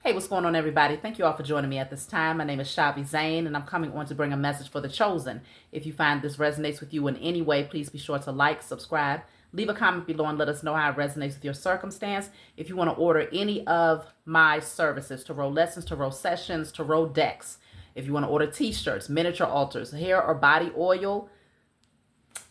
Hey, what's going on, everybody? Thank you all for joining me at this time. My name is Shavi Zane, and I'm coming on to bring a message for the chosen. If you find this resonates with you in any way, please be sure to like, subscribe, leave a comment below, and let us know how it resonates with your circumstance. If you want to order any of my services, tarot lessons, tarot sessions, tarot decks, if you want to order t-shirts, miniature altars, hair or body oil,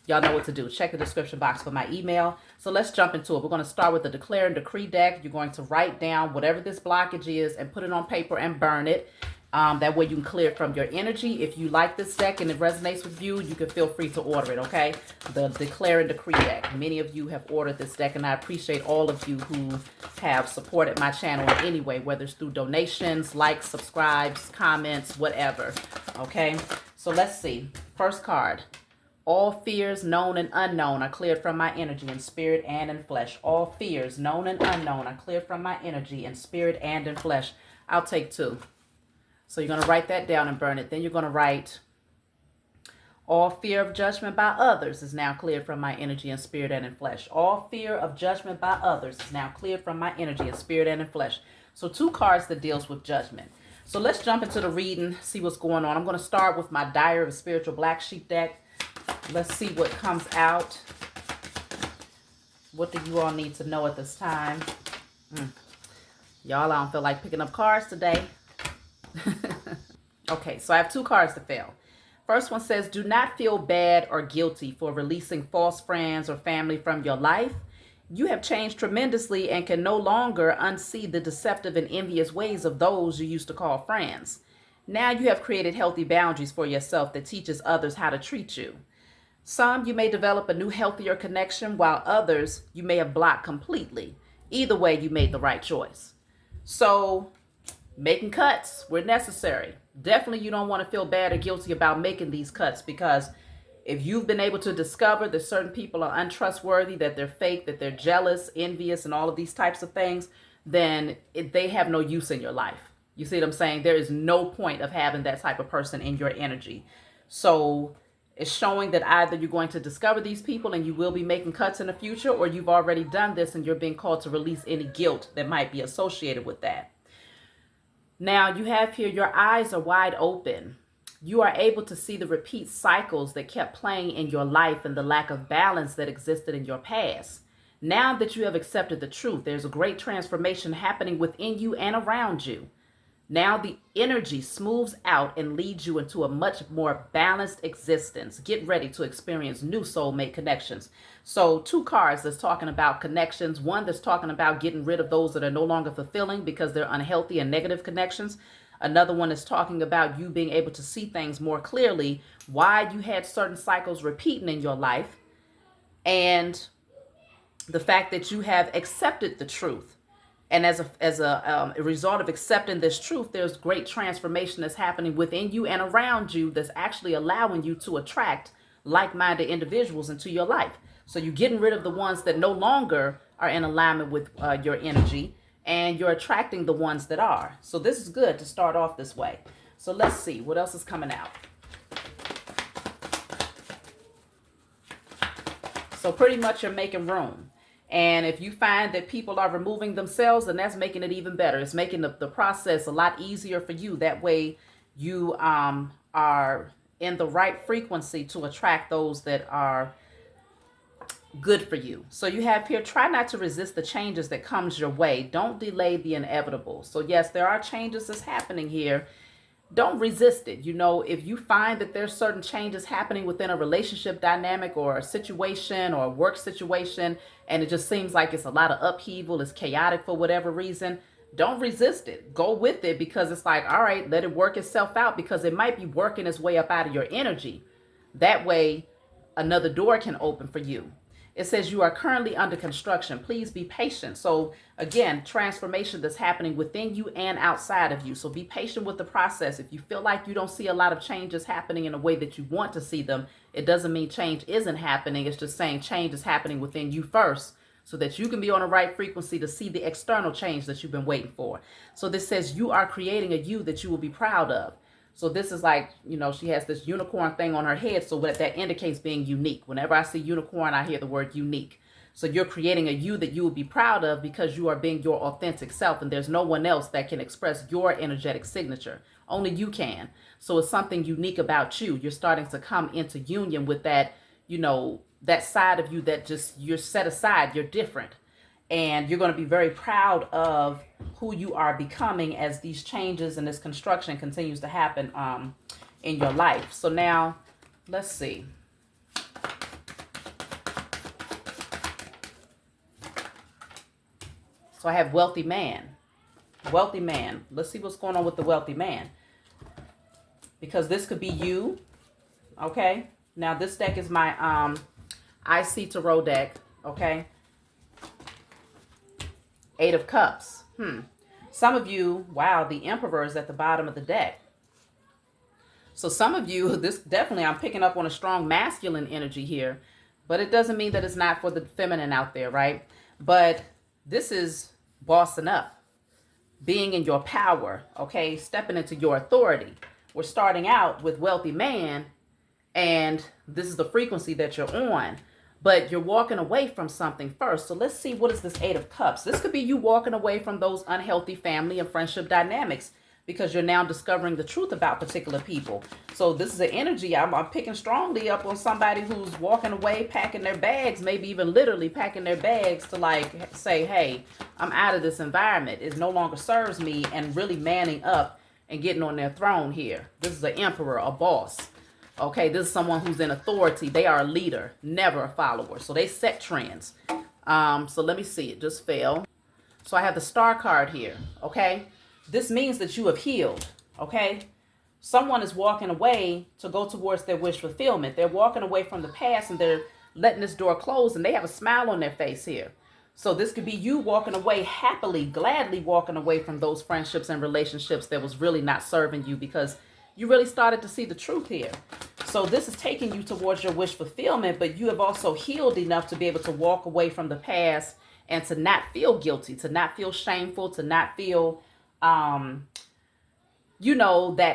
y'all know what to do. Check the description box for my email. So let's jump into it. We're going to start with the Declare and Decree deck. You're going to write down whatever this blockage is and put it on paper and burn it. That way you can clear it from your energy. If you like this deck and it resonates with you, you can feel free to order it, okay? The Declare and Decree deck. Many of you have ordered this deck, and I appreciate all of you who have supported my channel in any way, whether it's through donations, likes, subscribes, comments, whatever, okay? So let's see. First card. All fears, known and unknown, are cleared from my energy in spirit and in flesh. All fears, known and unknown, are cleared from my energy in spirit and in flesh. I'll take two. So you're going to write that down and burn it. Then you're going to write, all fear of judgment by others is now cleared from my energy in spirit and in flesh. All fear of judgment by others is now cleared from my energy in spirit and in flesh. So two cards that deals with judgment. So let's jump into the reading, see what's going on. I'm going to start with my Diary of a Spiritual Black Sheep deck. Let's see what comes out. What do you all need to know at this time? Y'all, I don't feel like picking up cards today. Okay, so I have two cards to fill. First one says, do not feel bad or guilty for releasing false friends or family from your life. You have changed tremendously and can no longer unsee the deceptive and envious ways of those you used to call friends. Now you have created healthy boundaries for yourself that teaches others how to treat you. Some you may develop a new healthier connection, while others you may have blocked completely. Either way, you made the right choice. So making cuts where necessary. Definitely you don't want to feel bad or guilty about making these cuts, because if you've been able to discover that certain people are untrustworthy, that they're fake, that they're jealous, envious, and all of these types of things, then they have no use in your life. You see what I'm saying? There is no point of having that type of person in your energy. So it's showing that either you're going to discover these people and you will be making cuts in the future, or you've already done this and you're being called to release any guilt that might be associated with that. Now you have here, your eyes are wide open. You are able to see the repeat cycles that kept playing in your life and the lack of balance that existed in your past. Now that you have accepted the truth, there's a great transformation happening within you and around you. Now the energy smooths out and leads you into a much more balanced existence. Get ready to experience new soulmate connections. So two cards that's talking about connections. One that's talking about getting rid of those that are no longer fulfilling because they're unhealthy and negative connections. Another one is talking about you being able to see things more clearly, why you had certain cycles repeating in your life, and the fact that you have accepted the truth. And as a result of accepting this truth, there's great transformation that's happening within you and around you that's actually allowing you to attract like-minded individuals into your life. So you're getting rid of the ones that no longer are in alignment with your energy, and you're attracting the ones that are. So this is good to start off this way. So let's see what else is coming out. So pretty much you're making room. And if you find that people are removing themselves, then that's making it even better. It's making the process a lot easier for you. That way you are in the right frequency to attract those that are good for you. So you have here, try not to resist the changes that comes your way. Don't delay the inevitable. So yes, there are changes that's happening here. Don't resist it. You know, if you find that there's certain changes happening within a relationship dynamic or a situation or a work situation, and it just seems like it's a lot of upheaval, it's chaotic for whatever reason, don't resist it. Go with it, because it's like, all right, let it work itself out, because it might be working its way up out of your energy. That way, another door can open for you. It says you are currently under construction. Please be patient. So again, transformation that's happening within you and outside of you. So be patient with the process. If you feel like you don't see a lot of changes happening in a way that you want to see them, it doesn't mean change isn't happening. It's just saying change is happening within you first, so that you can be on the right frequency to see the external change that you've been waiting for. So this says you are creating a you that you will be proud of. So this is like, you know, she has this unicorn thing on her head. So what that indicates being unique. Whenever I see unicorn, I hear the word unique. So you're creating a you that you will be proud of because you are being your authentic self, and there's no one else that can express your energetic signature. Only you can. So it's something unique about you. You're starting to come into union with that, that side of you that just you're set aside. You're different. And you're going to be very proud of who you are becoming as these changes and this construction continues to happen in your life. So now, let's see. So I have wealthy man. Wealthy man. Let's see what's going on with the wealthy man. Because this could be you. Okay. Now this deck is my IC Tarot deck. Okay. 8 of Cups. Some of you, wow, the Emperor is at the bottom of the deck. So some of you, this definitely, I'm picking up on a strong masculine energy here. But it doesn't mean that it's not for the feminine out there, right? But this is bossing up, being in your power, okay? Stepping into your authority. We're starting out with wealthy man, and this is the frequency that you're on. But you're walking away from something first. So let's see, what is this 8 of Cups? This could be you walking away from those unhealthy family and friendship dynamics because you're now discovering the truth about particular people. So this is an energy I'm picking strongly up on somebody who's walking away, packing their bags, maybe even literally packing their bags to like say, hey, I'm out of this environment. It no longer serves me, and really manning up and getting on their throne here. This is an emperor, a boss. Okay, this is someone who's in authority. They are a leader, never a follower. So they set trends. So let me see. It just fell. So I have the Star card here. Okay, this means that you have healed. Okay, someone is walking away to go towards their wish fulfillment. They're walking away from the past and they're letting this door close, and they have a smile on their face here. So this could be you walking away happily, gladly walking away from those friendships and relationships that was really not serving you because you really started to see the truth here. So this is taking you towards your wish fulfillment, but you have also healed enough to be able to walk away from the past and to not feel guilty, to not feel shameful, to not feel, that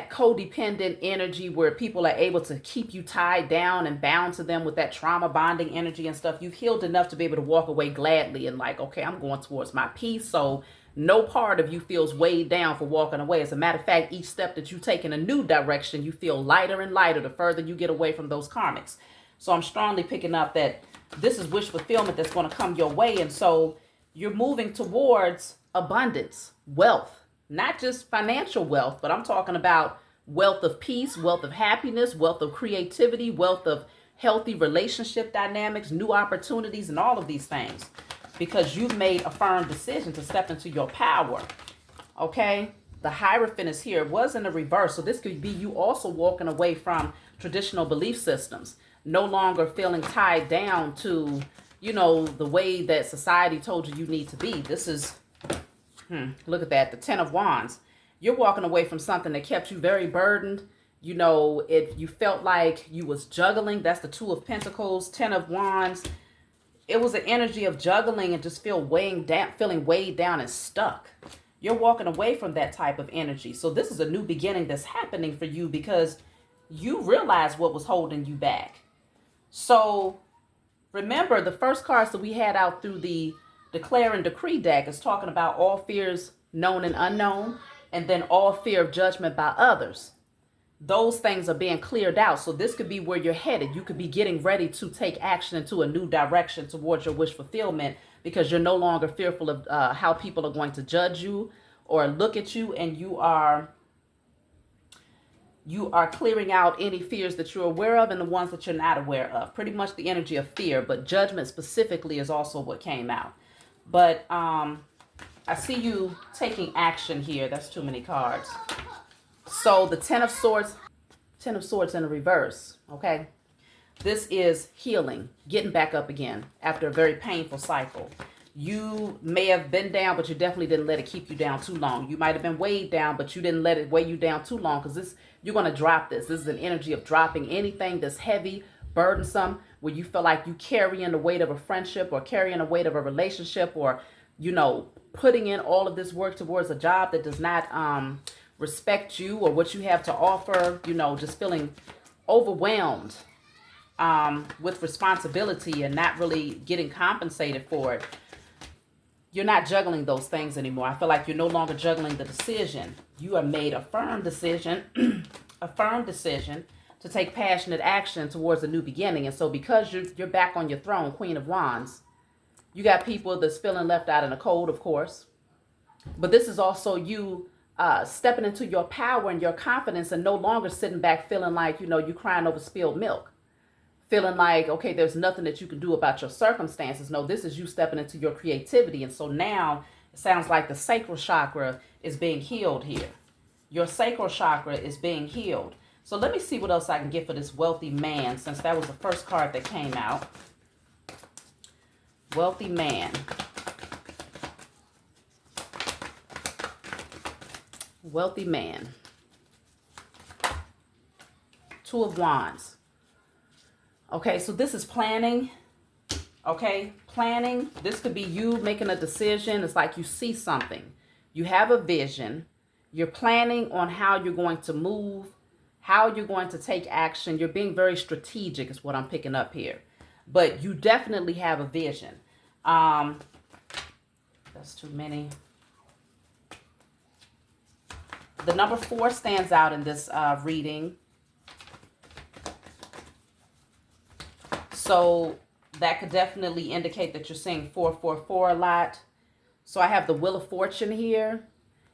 codependent energy where people are able to keep you tied down and bound to them with that trauma bonding energy and stuff. You've healed enough to be able to walk away gladly and like, okay, I'm going towards my peace. So no part of you feels weighed down for walking away. As a matter of fact, each step that you take in a new direction, you feel lighter and lighter the further you get away from those karmics. So I'm strongly picking up that this is wish fulfillment that's going to come your way. And so you're moving towards abundance, wealth, not just financial wealth, but I'm talking about wealth of peace, wealth of happiness, wealth of creativity, wealth of healthy relationship dynamics, new opportunities, and all of these things. Because you've made a firm decision to step into your power. Okay? The Hierophant is here. It was in the reverse. So this could be you also walking away from traditional belief systems. No longer feeling tied down to, the way that society told you need to be. This is, look at that. The 10 of Wands. You're walking away from something that kept you very burdened. If you felt like you was juggling, that's the 2 of Pentacles, 10 of Wands. It was an energy of juggling and just feeling weighed down and stuck. You're walking away from that type of energy. So this is a new beginning that's happening for you because you realize what was holding you back. So remember, the first cards that we had out through the Declare and Decree deck is talking about all fears known and unknown, and then all fear of judgment by others. Those things are being cleared out. So this could be where you're headed. You could be getting ready to take action into a new direction towards your wish fulfillment because you're no longer fearful of how people are going to judge you or look at you, and you are clearing out any fears that you're aware of and the ones that you're not aware of. Pretty much the energy of fear, but judgment specifically is also what came out. But I see you taking action here. That's too many cards. So the 10 of Swords in the reverse, okay? This is healing, getting back up again after a very painful cycle. You may have been down, but you definitely didn't let it keep you down too long. You might have been weighed down, but you didn't let it weigh you down too long because you're going to drop this. This is an energy of dropping anything that's heavy, burdensome, where you feel like you carrying the weight of a friendship or carrying the weight of a relationship or, putting in all of this work towards a job that does not respect you or what you have to offer, just feeling overwhelmed with responsibility and not really getting compensated for it, you're not juggling those things anymore. I feel like you're no longer juggling the decision. You have made a firm decision, a firm decision to take passionate action towards a new beginning. And so because you're back on your throne, Queen of Wands, you got people that's feeling left out in the cold, of course. But this is also you stepping into your power and your confidence and no longer sitting back feeling like, you're crying over spilled milk. Feeling like, okay, there's nothing that you can do about your circumstances. No, this is you stepping into your creativity. And so now it sounds like the sacral chakra is being healed here. Your sacral chakra is being healed. So let me see what else I can get for this wealthy man, since that was the first card that came out. Wealthy man. Wealthy man. Two of Wands. Okay, so this is planning. Okay, planning. This could be you making a decision. It's like you see something. You have a vision. You're planning on how you're going to move, how you're going to take action. You're being very strategic is what I'm picking up here. But you definitely have a vision. That's too many. The number 4 stands out in this reading. So that could definitely indicate that you're seeing 444 a lot. So I have the Wheel of Fortune here.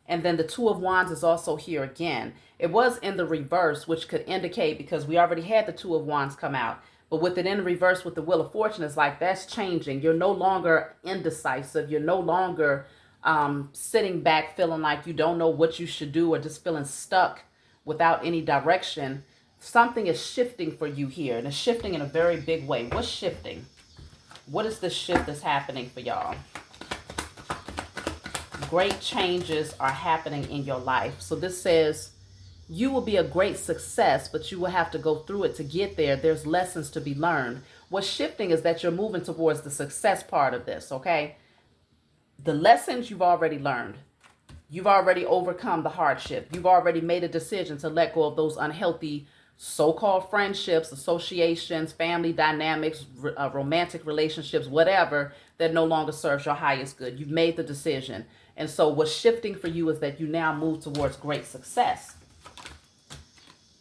And then the Two of Wands is also here again. It was in the reverse, which could indicate, because we already had the Two of Wands come out. But with it in reverse with the Wheel of Fortune, it's like that's changing. You're no longer indecisive. You're no longer sitting back feeling like you don't know what you should do or just feeling stuck without any direction. Something is shifting for you here, and it's shifting in a very big way. What's shifting? What is the shift that's happening for y'all? Great changes are happening in your life. So this says you will be a great success, but you will have to go through it to get there. There's lessons to be learned. What's shifting is that you're moving towards the success part of this, okay? The lessons you've already learned. You've already overcome the hardship. You've already made a decision to let go of those unhealthy so-called friendships, associations, family dynamics, romantic relationships, whatever, that no longer serves your highest good. You've made the decision. And so what's shifting for you is that you now move towards great success.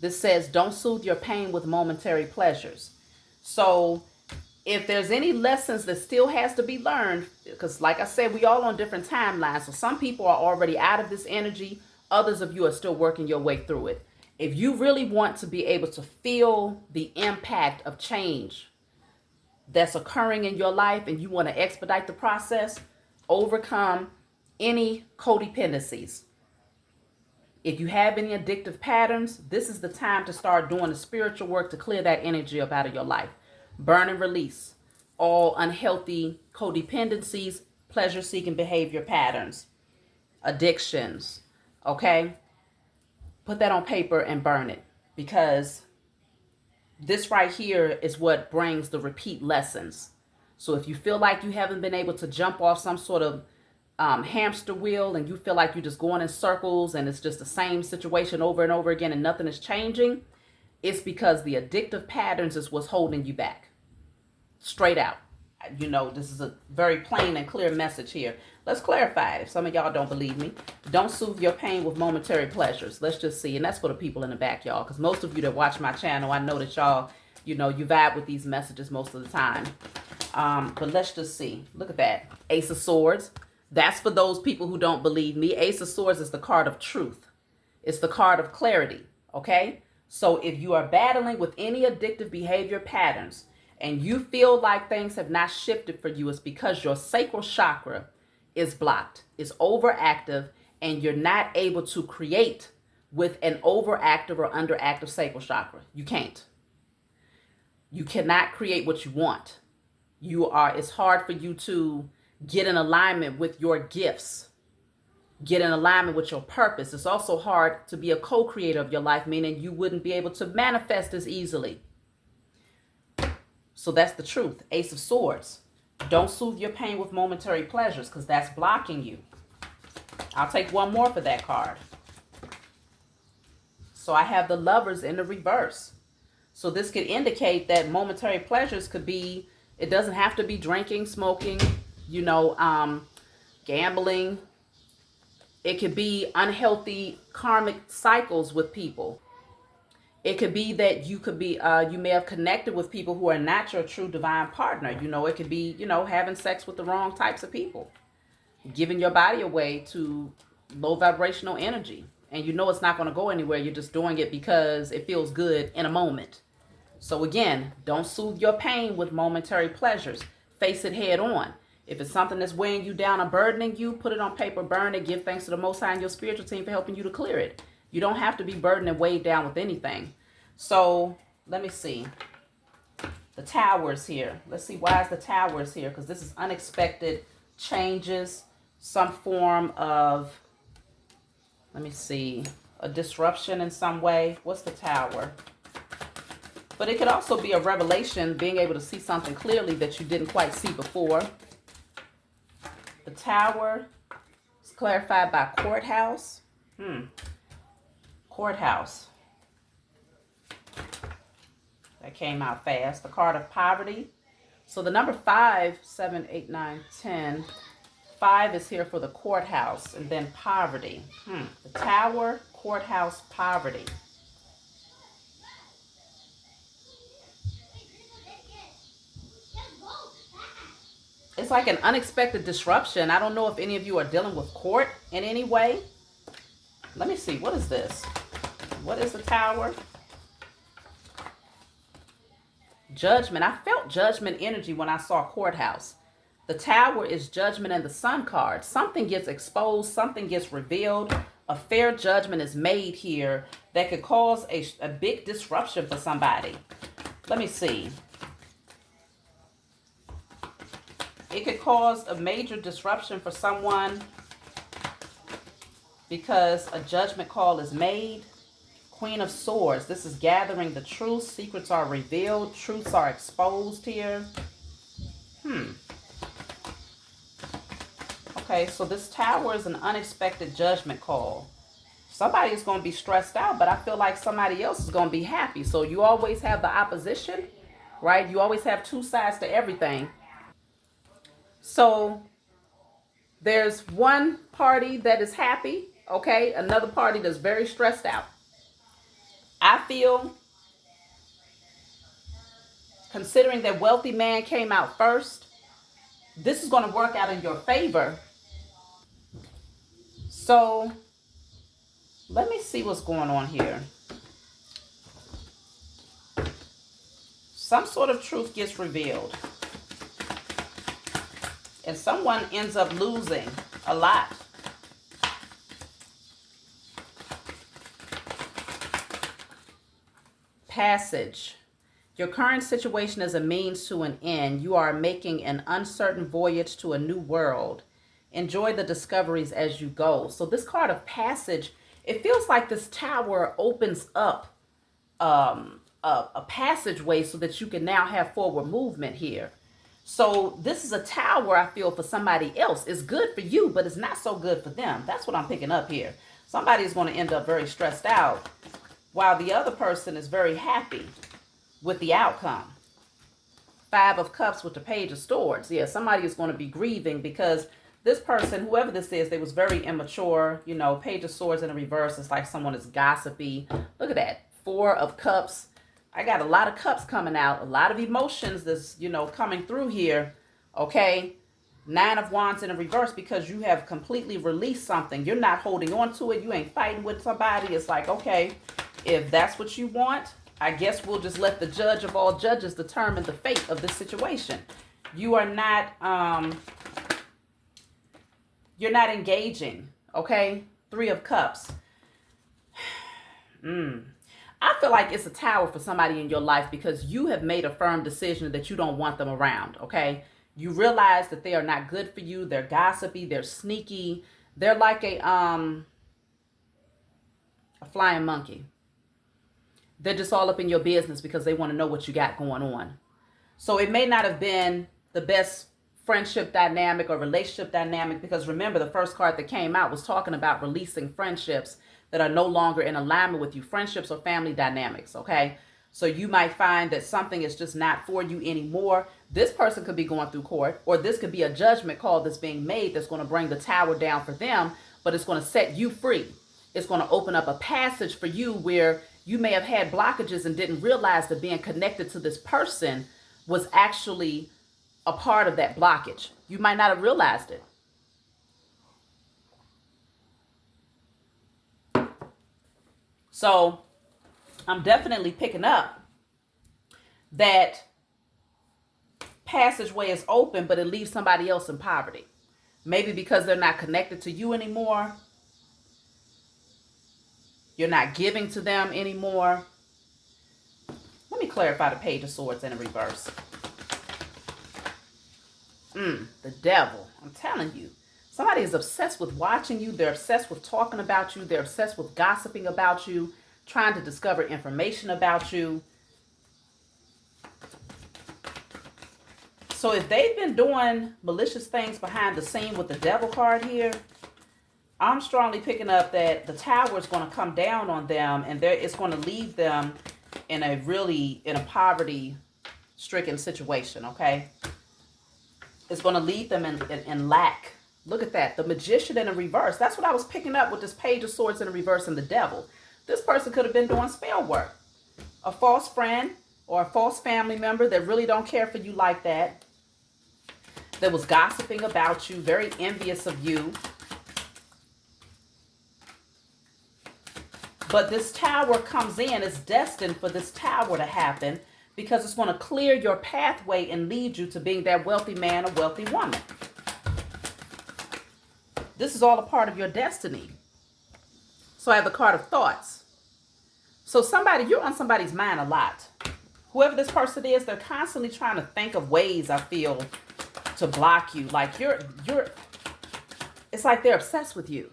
This says, don't soothe your pain with momentary pleasures. So if there's any lessons that still has to be learned, because like I said, we all on different timelines. So some people are already out of this energy. Others of you are still working your way through it. If you really want to be able to feel the impact of change that's occurring in your life and you want to expedite the process, overcome any codependencies. If you have any addictive patterns, this is the time to start doing the spiritual work to clear that energy up out of your life. Burn and release all unhealthy codependencies, pleasure-seeking behavior patterns, addictions, okay? Put that on paper and burn it, because this right here is what brings the repeat lessons. So if you feel like you haven't been able to jump off some sort of hamster wheel and you feel like you're just going in circles and it's just the same situation over and over again and nothing is changing, it's because the addictive patterns is what's holding you back. Straight out. This is a very plain and clear message here. Let's clarify it. If some of y'all don't believe me, don't soothe your pain with momentary pleasures. Let's just see. And that's for the people in the back, y'all. Because most of you that watch my channel, I know that y'all, you vibe with these messages most of the time. But let's just see. Look at that. Ace of Swords. That's for those people who don't believe me. Ace of Swords is the card of truth. It's the card of clarity. Okay? So if you are battling with any addictive behavior patterns, and you feel like things have not shifted for you, it's because your sacral chakra is blocked, is overactive, and you're not able to create with an overactive or underactive sacral chakra. You can't. You cannot create what you want. It's hard for you to get in alignment with your gifts, get in alignment with your purpose. It's also hard to be a co-creator of your life, meaning you wouldn't be able to manifest as easily. So that's the truth. Ace of Swords. Don't soothe your pain with momentary pleasures, because that's blocking you. I'll take one more for that card. So I have the Lovers in the reverse. So this could indicate that momentary pleasures could be, it doesn't have to be drinking, smoking, gambling. It could be unhealthy karmic cycles with people. It could be that you may have connected with people who are not your true divine partner. It could be, having sex with the wrong types of people, giving your body away to low vibrational energy. And it's not going to go anywhere. You're just doing it because it feels good in a moment. So again, don't soothe your pain with momentary pleasures. Face it head on. If it's something that's weighing you down or burdening you, put it on paper, burn it, give thanks to the Most High and your spiritual team for helping you to clear it. You don't have to be burdened and weighed down with anything. So let me see. The Tower is here. Let's see, why is the Tower is here? Because this is unexpected changes, some form of, let me see, a disruption in some way. What's the Tower? But it could also be a revelation, being able to see something clearly that you didn't quite see before. The Tower is clarified by courthouse. Courthouse. That came out fast. The card of poverty. So the number 5, 7, 8, 9, 10. 5 is here for the courthouse. And then poverty. The Tower, courthouse, poverty. It's like an unexpected disruption. I don't know if any of you are dealing with court in any way. Let me see. What is this? What is the Tower? Judgment. I felt judgment energy when I saw courthouse. The Tower is judgment and the Sun card. Something gets exposed. Something gets revealed. A fair judgment is made here that could cause a big disruption for somebody. Let me see. It could cause a major disruption for someone because a judgment call is made. Queen of Swords. This is gathering the truth. Secrets are revealed. Truths are exposed here. Okay, so this Tower is an unexpected judgment call. Somebody is going to be stressed out, but I feel like somebody else is going to be happy. So you always have the opposition, right? You always have two sides to everything. So there's one party that is happy, okay? Another party that's very stressed out. I feel, considering that wealthy man came out first, this is going to work out in your favor. So let me see what's going on here. Some sort of truth gets revealed. And someone ends up losing a lot. Passage. Your current situation is a means to an end. You are making an uncertain voyage to a new world. Enjoy the discoveries as you go. So this card of passage, it feels like this Tower opens up a passageway so that you can now have forward movement here. So this is a Tower, I feel, for somebody else. It's good for you, but it's not so good for them. That's what I'm picking up here. Somebody is going to end up very stressed out, while the other person is very happy with the outcome. 5 of Cups with the Page of Swords. Yeah, somebody is going to be grieving because this person, whoever this is, they was very immature. Page of Swords in the reverse. It's like someone is gossipy. Look at that. 4 of Cups. I got a lot of cups coming out. A lot of emotions that's, coming through here. Okay. 9 of Wands in the reverse because you have completely released something. You're not holding on to it. You ain't fighting with somebody. It's like, okay, if that's what you want, I guess we'll just let the judge of all judges determine the fate of this situation. You are not, you're not engaging. Okay. 3 of Cups. I feel like it's a Tower for somebody in your life because you have made a firm decision that you don't want them around, okay? You realize that they are not good for you. They're gossipy. They're sneaky. They're like a flying monkey. They're just all up in your business because they want to know what you got going on. So it may not have been the best friendship dynamic or relationship dynamic because remember the first card that came out was talking about releasing friendships that are no longer in alignment with you, friendships or family dynamics, okay? So you might find that something is just not for you anymore. This person could be going through court, or this could be a judgment call that's being made that's going to bring the tower down for them, but it's going to set you free. It's going to open up a passage for you where you may have had blockages and didn't realize that being connected to this person was actually a part of that blockage. You might not have realized it. So I'm definitely picking up that passageway is open, but it leaves somebody else in poverty. Maybe because they're not connected to you anymore. You're not giving to them anymore. Let me clarify the Page of Swords in reverse. The devil. I'm telling you. Somebody is obsessed with watching you. They're obsessed with talking about you. They're obsessed with gossiping about you, trying to discover information about you. So if they've been doing malicious things behind the scene with the devil card here, I'm strongly picking up that the tower is going to come down on them, and it's going to leave them in a poverty-stricken situation, okay? It's going to leave them in lack. Look at that. The Magician in a reverse. That's what I was picking up with this Page of Swords in a reverse and the devil. This person could have been doing spell work. A false friend or a false family member that really don't care for you like that. That was gossiping about you, very envious of you. But this tower comes in. It's destined for this tower to happen because it's going to clear your pathway and lead you to being that wealthy man or wealthy woman. This is all a part of your destiny. So I have the card of thoughts. So you're on somebody's mind a lot. Whoever this person is, they're constantly trying to think of ways, I feel, to block you. Like it's like they're obsessed with you.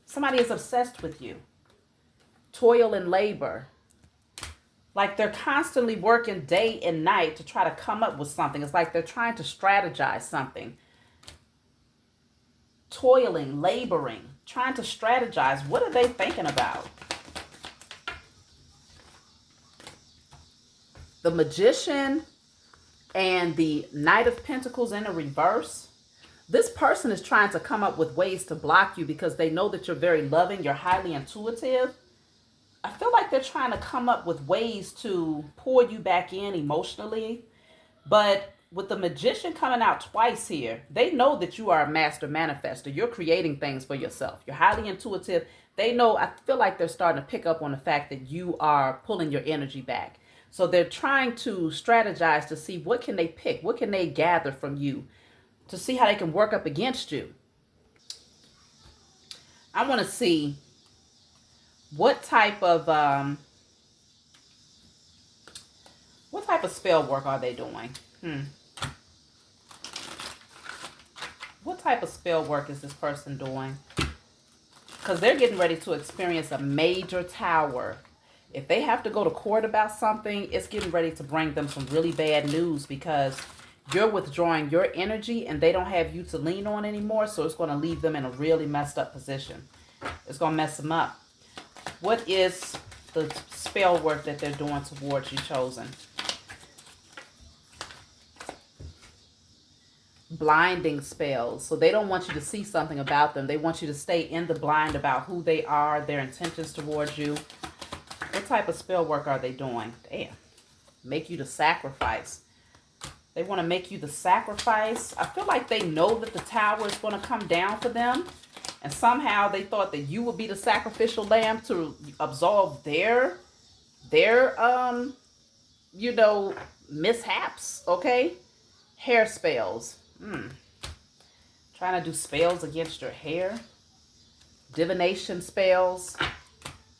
Somebody is obsessed with you. Toil and labor. Like they're constantly working day and night to try to come up with something. It's like they're trying to strategize something. Toiling, laboring, trying to strategize. What are they thinking about? The Magician and the Knight of Pentacles in a reverse. This person is trying to come up with ways to block you because they know that you're very loving, you're highly intuitive. I feel like they're trying to come up with ways to pull you back in emotionally. But with the Magician coming out twice here, they know that you are a master manifester. You're creating things for yourself. You're highly intuitive. They know, I feel like they're starting to pick up on the fact that you are pulling your energy back. So they're trying to strategize to see what can they pick, what can they gather from you to see how they can work up against you. I want to see what type of spell work are they doing? What type of spell work is this person doing? Because they're getting ready to experience a major tower. If they have to go to court about something, it's getting ready to bring them some really bad news because you're withdrawing your energy and they don't have you to lean on anymore. So it's going to leave them in a really messed up position. It's going to mess them up. What is the spell work that they're doing towards you, Chosen? Blinding spells. So they don't want you to see something about them. They want you to stay in the blind about who they are, their intentions towards you. What type of spell work are they doing? Damn. Make you the sacrifice. They want to make you the sacrifice. I feel like they know that the tower is going to come down for them. And somehow they thought that you would be the sacrificial lamb to absolve their mishaps, okay? Hair spells. Trying to do spells against your hair. Divination spells.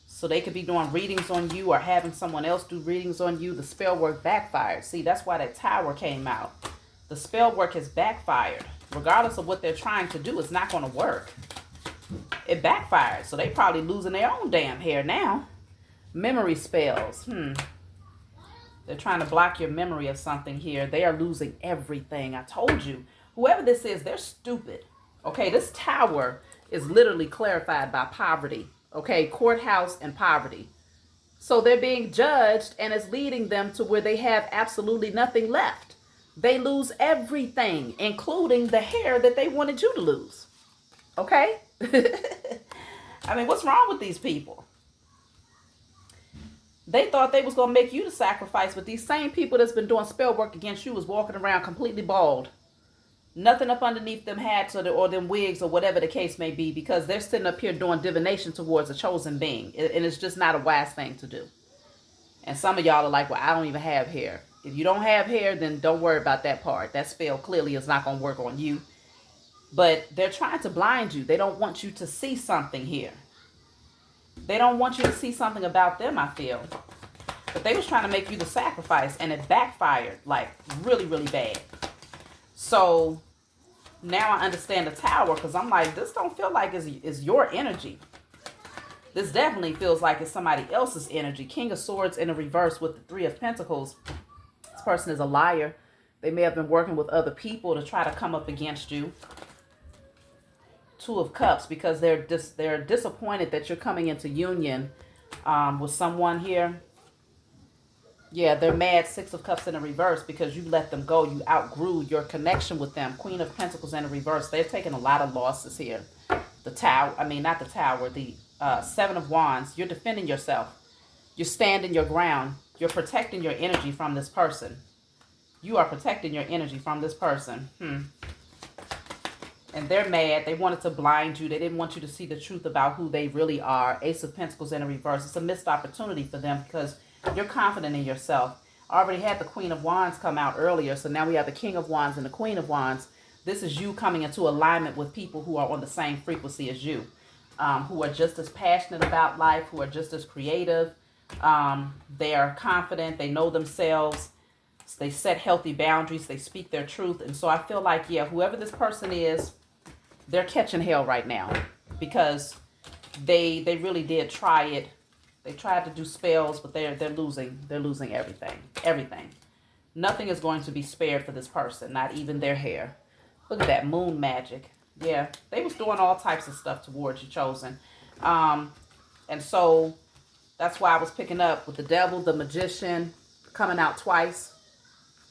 So they could be doing readings on you or having someone else do readings on you. The spell work backfired. See, that's why that tower came out. The spell work has backfired. Regardless of what they're trying to do, it's not going to work. It backfired. So they probably losing their own damn hair now. Memory spells. They're trying to block your memory of something here. They are losing everything. I told you. Whoever this is, they're stupid. Okay, this tower is literally clarified by poverty. Okay, courthouse and poverty. So they're being judged, and it's leading them to where they have absolutely nothing left. They lose everything, including the hair that they wanted you to lose. Okay? I mean, what's wrong with these people? They thought they was going to make you the sacrifice, but these same people that's been doing spell work against you was walking around completely bald. Nothing up underneath them hats or them wigs or whatever the case may be, because they're sitting up here doing divination towards a chosen being. And it's just not a wise thing to do. And some of y'all are like, well, I don't even have hair. If you don't have hair, then don't worry about that part. That spell clearly is not going to work on you. But they're trying to blind you. They don't want you to see something here. They don't want you to see something about them, I feel. But they was trying to make you the sacrifice, and it backfired, like, really, really bad. So now I understand the Tower, because I'm like, this don't feel like it's your energy. This definitely feels like it's somebody else's energy. King of Swords in the reverse with the Three of Pentacles. This person is a liar. They may have been working with other people to try to come up against you. Two of Cups, because they're disappointed that you're coming into union with someone here. Yeah, they're mad. Six of Cups in the reverse, because you let them go. You outgrew your connection with them. Queen of Pentacles in the reverse. They're taking a lot of losses here. The Tower, I mean, not the Tower, the Seven of Wands. You're defending yourself. You're standing your ground. You're protecting your energy from this person. You are protecting your energy from this person. And they're mad. They wanted to blind you. They didn't want you to see the truth about who they really are. Ace of Pentacles in the reverse. It's a missed opportunity for them, because you're confident in yourself. I already had the Queen of Wands come out earlier, so now we have the King of Wands and the Queen of Wands. This is you coming into alignment with people who are on the same frequency as you, who are just as passionate about life, who are just as creative. They are confident. They know themselves. They set healthy boundaries. They speak their truth. And so I feel like, yeah, whoever this person is, they're catching hell right now, because they really did try it. They tried to do spells, but they're losing everything. Everything. Nothing is going to be spared for this person, not even their hair. Look at that moon magic. Yeah, they was doing all types of stuff towards you, chosen. And so that's why I was picking up with the Devil, the Magician, coming out twice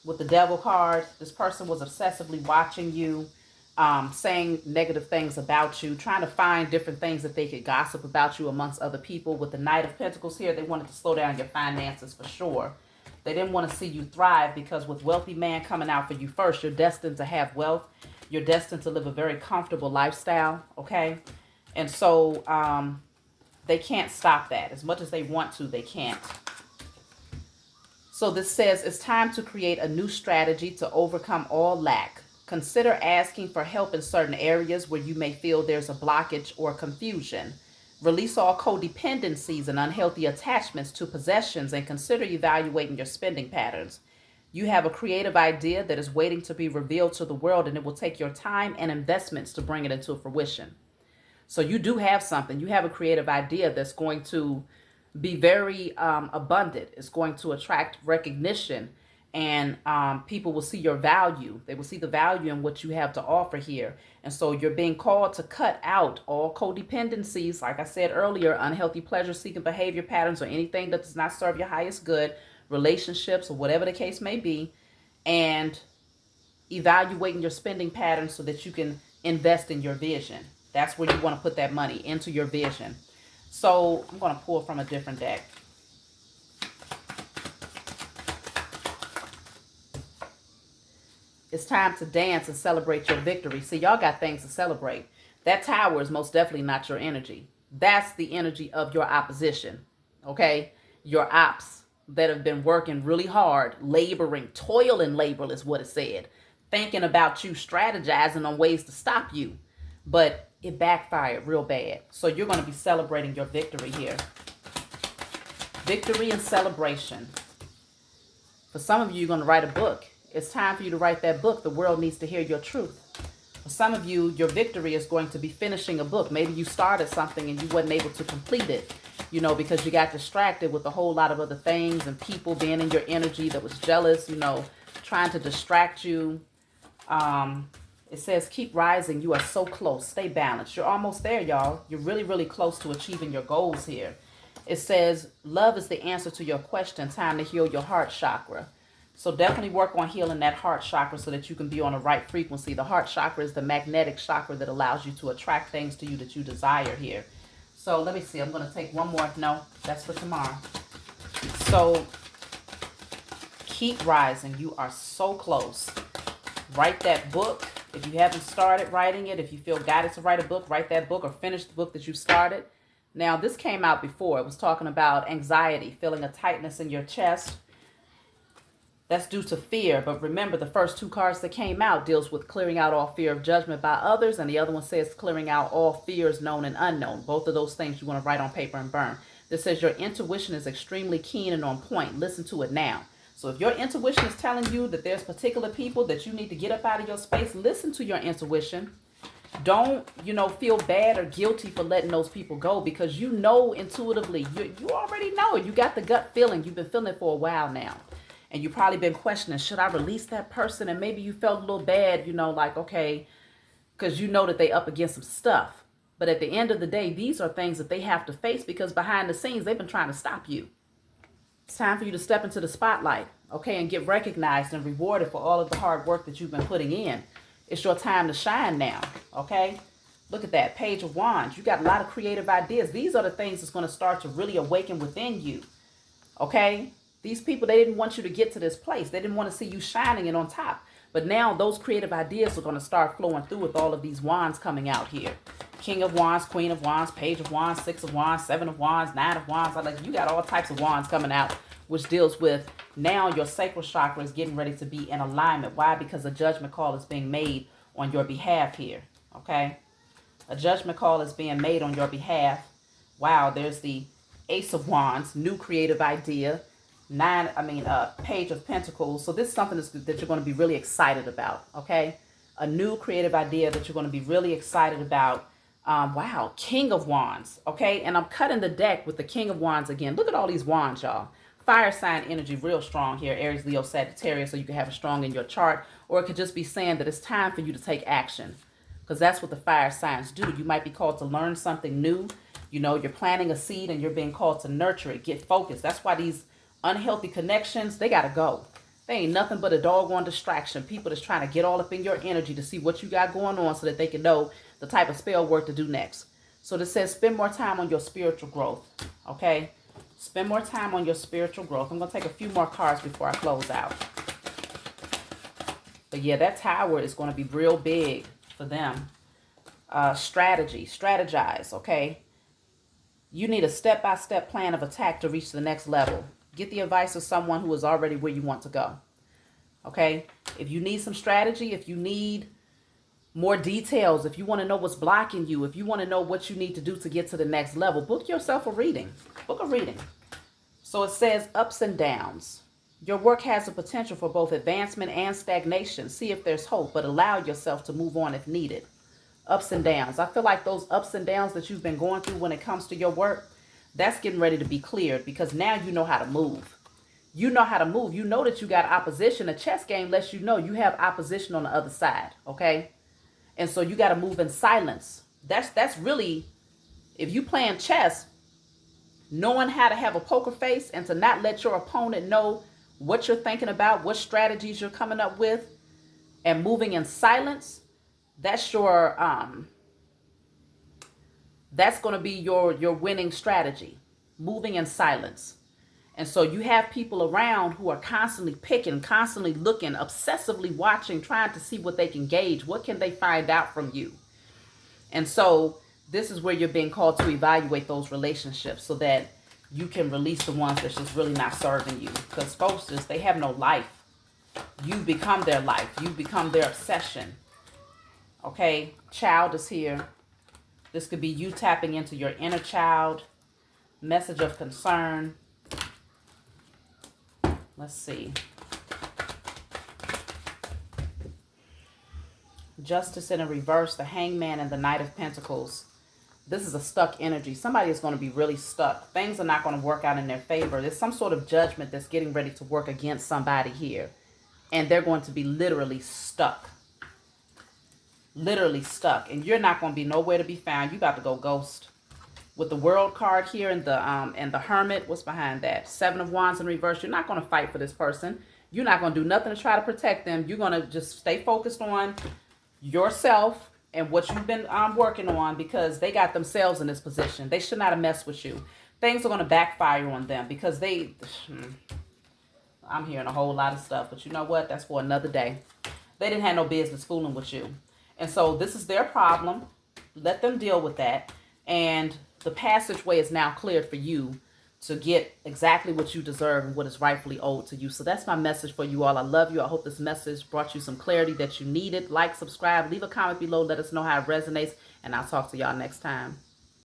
with the Devil card. This person was obsessively watching you, saying negative things about you, trying to find different things that they could gossip about you amongst other people. With the Knight of Pentacles here, they wanted to slow down your finances for sure. They didn't want to see you thrive, because with wealthy man coming out for you first, you're destined to have wealth. You're destined to live a very comfortable lifestyle, okay? And so they can't stop that. As much as they want to, they can't. So this says, it's time to create a new strategy to overcome all lack. Consider asking for help in certain areas where you may feel there's a blockage or confusion. Release all codependencies and unhealthy attachments to possessions, and consider evaluating your spending patterns. You have a creative idea that is waiting to be revealed to the world, and it will take your time and investments to bring it into fruition. So you do have something. You have a creative idea that's going to be very abundant. It's going to attract recognition. And people will see your value. They will see the value in what you have to offer here. And so you're being called to cut out all codependencies, like I said earlier, unhealthy pleasure-seeking behavior patterns, or anything that does not serve your highest good, relationships, or whatever the case may be, and evaluating your spending patterns so that you can invest in your vision. That's where you want to put that money, into your vision. So I'm going to pull from a different deck. It's time to dance and celebrate your victory. See, y'all got things to celebrate. That Tower is most definitely not your energy. That's the energy of your opposition, okay? Your ops that have been working really hard, laboring, toiling labor is what it said. Thinking about you, strategizing on ways to stop you. But it backfired real bad. So you're going to be celebrating your victory here. Victory and celebration. For some of you, you're going to write a book. It's time for you to write that book. The world needs to hear your truth. For some of you, your victory is going to be finishing a book. Maybe you started something and you wasn't able to complete it, you know, because you got distracted with a whole lot of other things and people being in your energy that was jealous, you know, trying to distract you. It says, keep rising. You are so close. Stay balanced. You're almost there, y'all. You're really, really close to achieving your goals here. It says, love is the answer to your question. Time to heal your heart chakra. So definitely work on healing that heart chakra so that you can be on the right frequency. The heart chakra is the magnetic chakra that allows you to attract things to you that you desire here. So let me see. I'm going to take one more. No, that's for tomorrow. So keep rising. You are so close. Write that book. If you haven't started writing it, if you feel guided to write a book, write that book or finish the book that you started. Now, this came out before. It was talking about anxiety, feeling a tightness in your chest. That's due to fear. But remember, the first two cards that came out deals with clearing out all fear of judgment by others. And the other one says clearing out all fears known and unknown. Both of those things you want to write on paper and burn. This says your intuition is extremely keen and on point. Listen to it now. So if your intuition is telling you that there's particular people that you need to get up out of your space, listen to your intuition. Don't, feel bad or guilty for letting those people go, because you know intuitively, you already know. You got the gut feeling. You've been feeling it for a while now. And you've probably been questioning, should I release that person? And maybe you felt a little bad, like, okay, because you know that they up against some stuff. But at the end of the day, these are things that they have to face, because behind the scenes, they've been trying to stop you. It's time for you to step into the spotlight, okay, and get recognized and rewarded for all of the hard work that you've been putting in. It's your time to shine now, okay? Look at that, Page of Wands. You got a lot of creative ideas. These are the things that's going to start to really awaken within you, okay? These people, they didn't want you to get to this place. They didn't want to see you shining and on top. But now those creative ideas are going to start flowing through with all of these wands coming out here. King of Wands, Queen of Wands, Page of Wands, Six of Wands, Seven of Wands, Nine of Wands. You got all types of wands coming out, which deals with now your sacral chakra is getting ready to be in alignment. Why? Because a judgment call is being made on your behalf here, okay? A judgment call is being made on your behalf. Wow, there's the Ace of Wands, new creative idea. Page of Pentacles. So this is something that you're going to be really excited about, okay? A new creative idea that you're going to be really excited about. Wow, King of Wands, okay? And I'm cutting the deck with the King of Wands again. Look at all these wands, y'all. Fire sign energy real strong here. Aries, Leo, Sagittarius, so you can have it strong in your chart. Or it could just be saying that it's time for you to take action, because that's what the fire signs do. You might be called to learn something new. You're planting a seed and you're being called to nurture it. Get focused. That's why these unhealthy connections, they got to go. They ain't nothing but a doggone distraction. People that's trying to get all up in your energy to see what you got going on so that they can know the type of spell work to do next. So this says spend more time on your spiritual growth, okay? Spend more time on your spiritual growth. I'm going to take a few more cards before I close out. But yeah, that Tower is going to be real big for them. Strategize, okay? You need a step-by-step plan of attack to reach the next level. Get the advice of someone who is already where you want to go. Okay? If you need some strategy, if you need more details, if you want to know what's blocking you, if you want to know what you need to do to get to the next level, book yourself a reading. Book a reading. So it says ups and downs. Your work has the potential for both advancement and stagnation. See if there's hope, but allow yourself to move on if needed. Ups and downs. I feel like those ups and downs that you've been going through when it comes to your work, that's getting ready to be cleared, because now you know how to move. You know how to move. You know that you got opposition. A chess game lets you know you have opposition on the other side, okay? And so you got to move in silence. That's really, if you playing chess, knowing how to have a poker face and to not let your opponent know what you're thinking about, what strategies you're coming up with, and moving in silence, that's your that's going to be your winning strategy, moving in silence. And so you have people around who are constantly picking, constantly looking, obsessively watching, trying to see what they can gauge. What can they find out from you? And so this is where you're being called to evaluate those relationships so that you can release the ones that's just really not serving you. Because folks, they have no life. You become their life. You become their obsession. Okay, child is here. This could be you tapping into your inner child. Message of concern. Let's see. Justice in a reverse, the Hangman and the Knight of Pentacles. This is a stuck energy. Somebody is going to be really stuck. Things are not going to work out in their favor. There's some sort of judgment that's getting ready to work against somebody here. And they're going to be literally stuck. Literally stuck. And you're not going to be nowhere to be found. You about to go ghost. With the World card here and the Hermit, what's behind that? Seven of Wands in reverse. You're not going to fight for this person. You're not going to do nothing to try to protect them. You're going to just stay focused on yourself and what you've been working on, because they got themselves in this position. They should not have messed with you. Things are going to backfire on them because I'm hearing a whole lot of stuff, but you know what? That's for another day. They didn't have no business fooling with you. And so this is their problem. Let them deal with that. And the passageway is now cleared for you to get exactly what you deserve and what is rightfully owed to you. So that's my message for you all. I love you. I hope this message brought you some clarity that you needed. Like, subscribe, leave a comment below. Let us know how it resonates. And I'll talk to y'all next time.